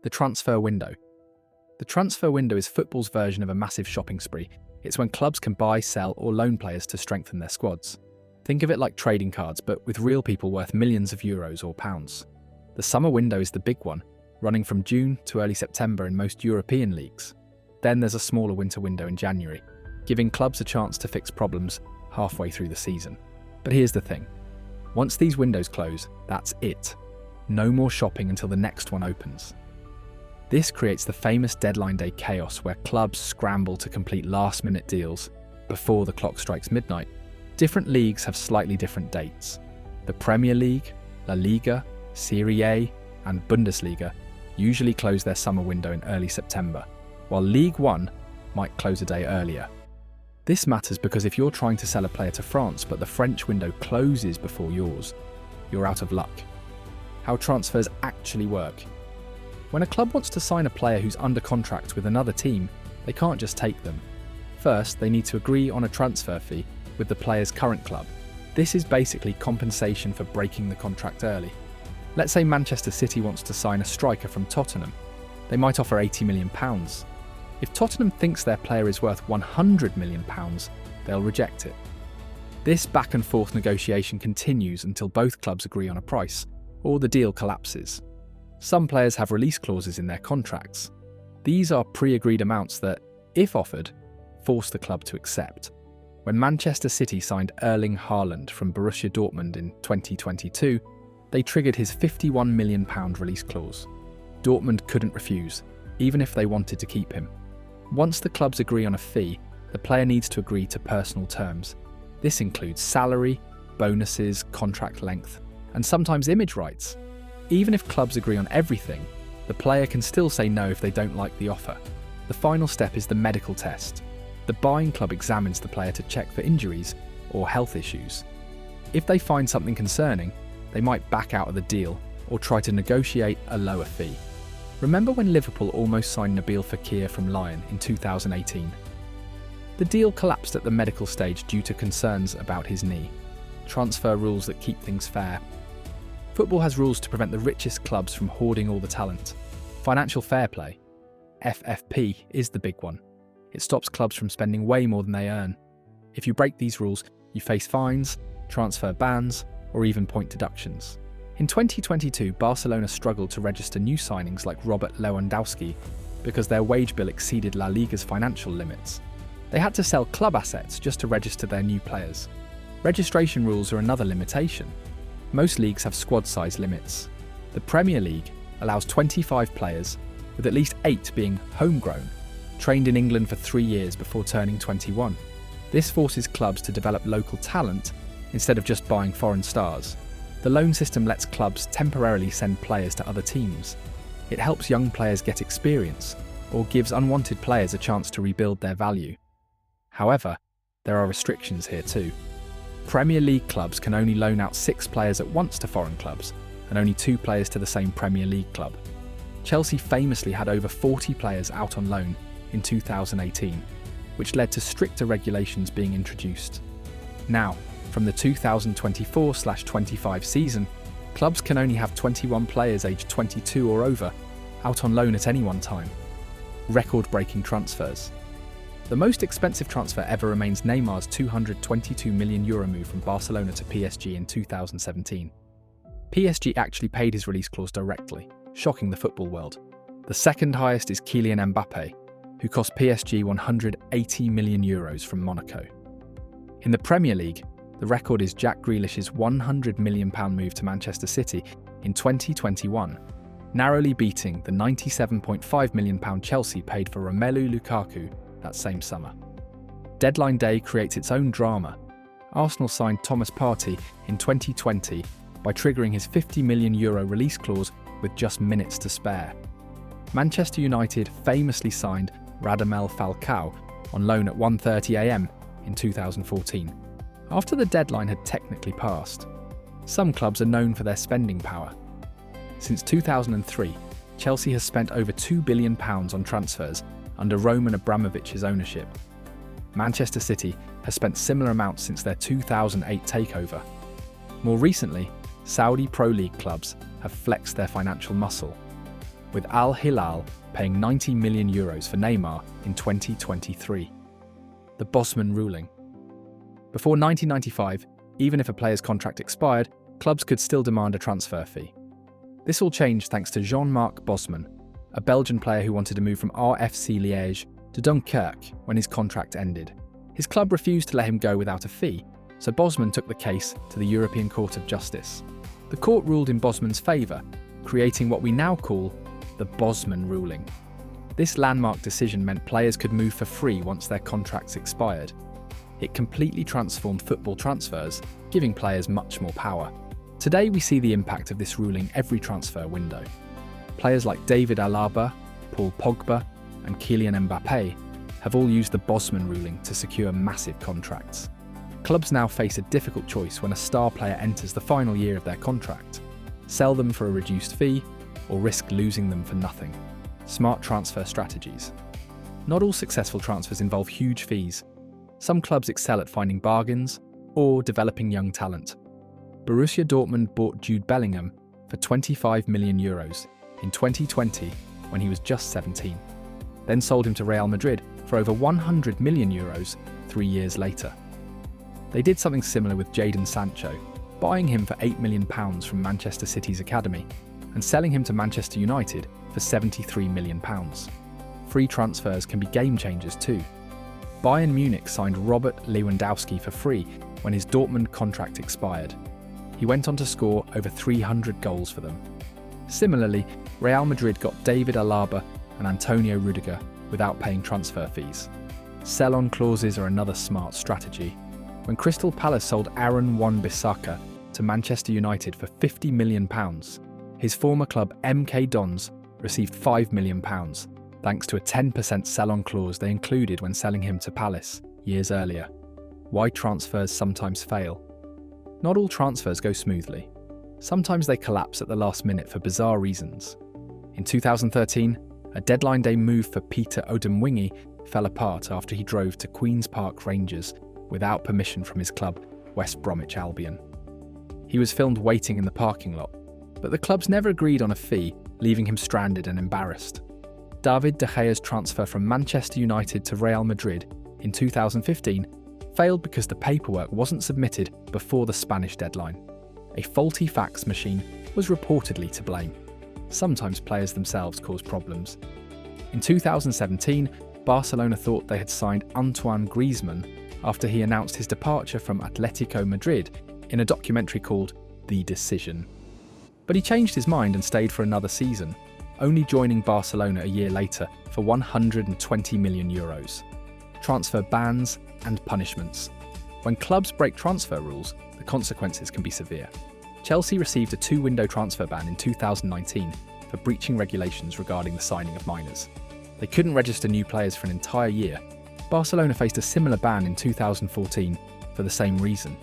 The transfer window. The transfer window is football's version of a massive shopping spree. It's when clubs can buy, sell, or loan players to strengthen their squads. Think of it like trading cards, but with real people worth millions of euros or pounds. The summer window is the big one, running from June to early September in most European leagues. Then there's a smaller winter window in January, giving clubs a chance to fix problems halfway through the season. But here's the thing. Once these windows close, that's it. No more shopping until the next one opens. This creates the famous deadline day chaos where clubs scramble to complete last-minute deals before the clock strikes midnight. Different leagues have slightly different dates. The Premier League, La Liga, Serie A, and Bundesliga usually close their summer window in early September, while League One might close a day earlier. This matters because if you're trying to sell a player to France but the French window closes before yours, you're out of luck. How transfers actually work. When a club wants to sign a player who's under contract with another team, they can't just take them. First, they need to agree on a transfer fee with the player's current club. This is basically compensation for breaking the contract early. Let's say Manchester City wants to sign a striker from Tottenham. They might offer £80 million. If Tottenham thinks their player is worth £100 million, they'll reject it. This back and forth negotiation continues until both clubs agree on a price, or the deal collapses. Some players have release clauses in their contracts. These are pre-agreed amounts that, if offered, force the club to accept. When Manchester City signed Erling Haaland from Borussia Dortmund in 2022, they triggered his £51 million release clause. Dortmund couldn't refuse, even if they wanted to keep him. Once the clubs agree on a fee, the player needs to agree to personal terms. This includes salary, bonuses, contract length, and sometimes image rights. Even if clubs agree on everything, the player can still say no if they don't like the offer. The final step is the medical test. The buying club examines the player to check for injuries or health issues. If they find something concerning, they might back out of the deal or try to negotiate a lower fee. Remember when Liverpool almost signed Nabil Fekir from Lyon in 2018? The deal collapsed at the medical stage due to concerns about his knee. Transfer rules that keep things fair. Football has rules to prevent the richest clubs from hoarding all the talent. Financial fair play, FFP, is the big one. It stops clubs from spending way more than they earn. If you break these rules, you face fines, transfer bans, or even point deductions. In 2022, Barcelona struggled to register new signings like Robert Lewandowski because their wage bill exceeded La Liga's financial limits. They had to sell club assets just to register their new players. Registration rules are another limitation. Most leagues have squad size limits. The Premier League allows 25 players, with at least 8 being homegrown, trained in England for 3 years before turning 21. This forces clubs to develop local talent instead of just buying foreign stars. The loan system lets clubs temporarily send players to other teams. It helps young players get experience, or gives unwanted players a chance to rebuild their value. However, there are restrictions here too. Premier League clubs can only loan out 6 players at once to foreign clubs, and only 2 players to the same Premier League club. Chelsea famously had over 40 players out on loan in 2018, which led to stricter regulations being introduced. Now, from the 2024/25 season, clubs can only have 21 players aged 22 or over out on loan at any one time. Record-breaking transfers. The most expensive transfer ever remains Neymar's €222 million move from Barcelona to PSG in 2017. PSG actually paid his release clause directly, shocking the football world. The second highest is Kylian Mbappé, who cost PSG €180 million from Monaco. In the Premier League, the record is Jack Grealish's £100 million move to Manchester City in 2021, narrowly beating the £97.5 million Chelsea paid for Romelu Lukaku that same summer. Deadline day creates its own drama. Arsenal signed Thomas Partey in 2020 by triggering his €50 million release clause with just minutes to spare. Manchester United famously signed Radamel Falcao on loan at 1:30 a.m. in 2014, after the deadline had technically passed. Some clubs are known for their spending power. Since 2003, Chelsea has spent over £2 billion on transfers under Roman Abramovich's ownership. Manchester City has spent similar amounts since their 2008 takeover. More recently, Saudi Pro League clubs have flexed their financial muscle. with Al Hilal paying €90 million for Neymar in 2023. The Bosman ruling. Before 1995, even if a player's contract expired, clubs could still demand a transfer fee. This all changed thanks to Jean-Marc Bosman, a Belgian player who wanted to move from RFC Liège to Dunkirk when his contract ended. His club refused to let him go without a fee, so Bosman took the case to the European Court of Justice. The court ruled in Bosman's favour, creating what we now call the Bosman ruling. This landmark decision meant players could move for free once their contracts expired. It completely transformed football transfers, giving players much more power. Today we see the impact of this ruling every transfer window. Players like David Alaba, Paul Pogba, and Kylian Mbappé have all used the Bosman ruling to secure massive contracts. Clubs now face a difficult choice when a star player enters the final year of their contract: sell them for a reduced fee or risk losing them for nothing. Smart transfer strategies. Not all successful transfers involve huge fees. Some clubs excel at finding bargains or developing young talent. Borussia Dortmund bought Jude Bellingham for €25 million in 2020 when he was just 17, then sold him to Real Madrid for over €100 million 3 years later. They did something similar with Jadon Sancho, buying him for £8 million from Manchester City's academy and selling him to Manchester United for £73 million. Free transfers can be game changers too. Bayern Munich signed Robert Lewandowski for free when his Dortmund contract expired. He went on to score over 300 goals for them. Similarly, Real Madrid got David Alaba and Antonio Rudiger without paying transfer fees. Sell-on clauses are another smart strategy. When Crystal Palace sold Aaron Wan-Bissaka to Manchester United for £50 million, his former club MK Dons received £5 million, thanks to a 10% sell-on clause they included when selling him to Palace years earlier. Why transfers sometimes fail. Not all transfers go smoothly. Sometimes they collapse at the last minute for bizarre reasons. In 2013, a deadline day move for Peter Odemwingie fell apart after he drove to Queen's Park Rangers without permission from his club, West Bromwich Albion. He was filmed waiting in the parking lot, but the clubs never agreed on a fee, leaving him stranded and embarrassed. David De Gea's transfer from Manchester United to Real Madrid in 2015 failed because the paperwork wasn't submitted before the Spanish deadline. A faulty fax machine was reportedly to blame. Sometimes players themselves cause problems. In 2017, Barcelona thought they had signed Antoine Griezmann after he announced his departure from Atletico Madrid in a documentary called The Decision. But he changed his mind and stayed for another season, only joining Barcelona a year later for €120 million. Transfer bans and punishments. When clubs break transfer rules, the consequences can be severe. Chelsea received a 2-window transfer ban in 2019 for breaching regulations regarding the signing of minors. They couldn't register new players for an entire year. Barcelona faced a similar ban in 2014 for the same reason.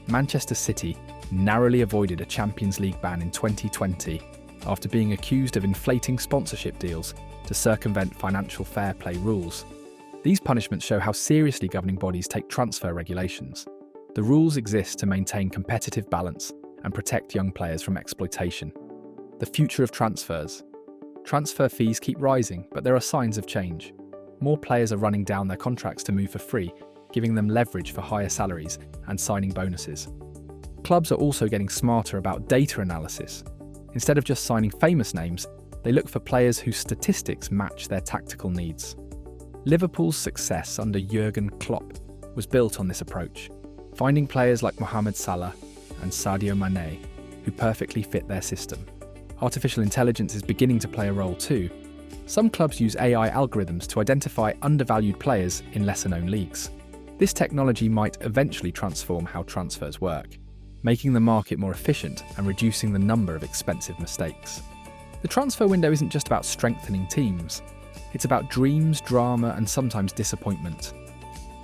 Manchester City narrowly avoided a Champions League ban in 2020 after being accused of inflating sponsorship deals to circumvent financial fair play rules. These punishments show how seriously governing bodies take transfer regulations. The rules exist to maintain competitive balance and protect young players from exploitation. The future of transfers. Transfer fees keep rising, but there are signs of change. More players are running down their contracts to move for free, giving them leverage for higher salaries and signing bonuses. Clubs are also getting smarter about data analysis. Instead of just signing famous names, they look for players whose statistics match their tactical needs. Liverpool's success under Jurgen Klopp was built on this approach, finding players like Mohamed Salah and Sadio Mane who perfectly fit their system. Artificial intelligence is beginning to play a role too. Some clubs use AI algorithms to identify undervalued players in lesser-known leagues. This technology might eventually transform how transfers work, making the market more efficient and reducing the number of expensive mistakes. The transfer window isn't just about strengthening teams. It's about dreams, drama, and sometimes disappointment.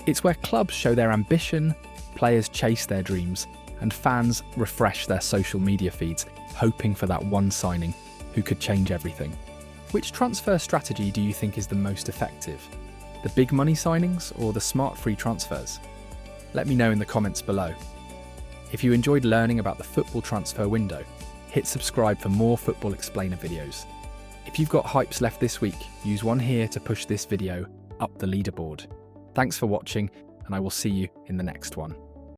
It's where clubs show their ambition, players chase their dreams, and fans refresh their social media feeds, hoping for that one signing who could change everything. Which transfer strategy do you think is the most effective? The big money signings or the smart free transfers? Let me know in the comments below. If you enjoyed learning about the football transfer window, hit subscribe for more Football Explainer videos. If If you've got hypes left this week, use one here to push this video up the leaderboard. Thanks for watching, and I will see you in the next one.